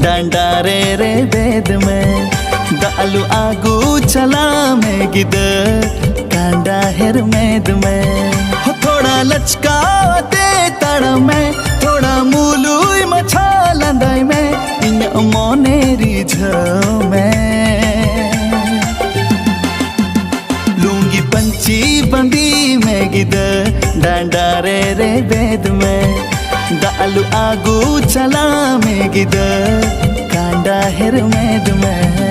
डांडा रे बेद में दालू आगू चला में गिद कांडा हेर मेद में हो थोड़ा लचका दे तड़ में थोड़ा मूलू मछा लंदाई में इन मोने रिझ में लूंगी पंची बंदी में गिद डांडा रे बेद में दालू आगू चला में गिद कांडा हेर मेद में।